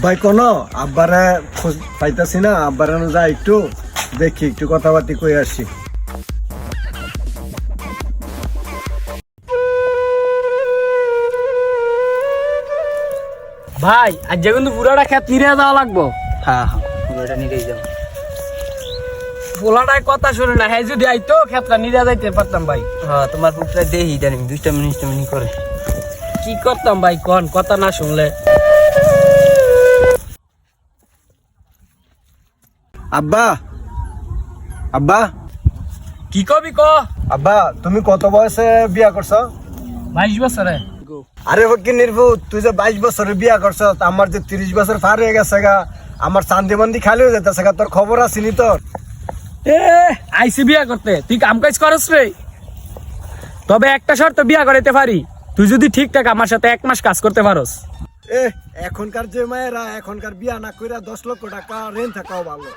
আব্বাই কোন আব্বারে খোঁজ পাইতাছি না, আব্বারে যা একটু দেখি, একটু কথাবার্তি কই আসি। ভাই আজ যে কিন্তু পুরাটা খেত নিয়ে যাওয়া লাগবো। হ্যাঁ হ্যাঁ পুরোটা নিয়ে যাও। পোলাটায় কথা শুনে না, হ্যাঁ যদি আইতো খেতটা নিয়ে যাইতে পারতাম ভাই। হ্যাঁ তোমার পুত্রা দেহি জানি দুষ্টামি করে। কি করতাম ভাই কোন কথা না শুনলে। আব্বা, আব্বা, কি কবি ক। আব্বা তুমি কত বয়সে বিয়া করছো? 22 বছরে। আরে কি নির্ভুত, তুই যে 22 বছরে বিয়া করছ, আমার যে 30 বছর পার হয়ে গেছে গা, আমার চান্দি বান্দি খালি হয়ে যেতেছে গা, তোর খবর আসেনি তোর? এ আইসি বিয়া করতে, তুই কাম কাজ করস রে। তবে একটা শর্ত বিয়া করাইতে পারি, তুই যদি ঠিকঠাক আমার সাথে 1 মাস কাজ করতে পারস। এখনকার যে মায়েরা এখনকার বিয়া না কইরা 10 লক্ষ টাকা রেন্ট থাকাও ভালো।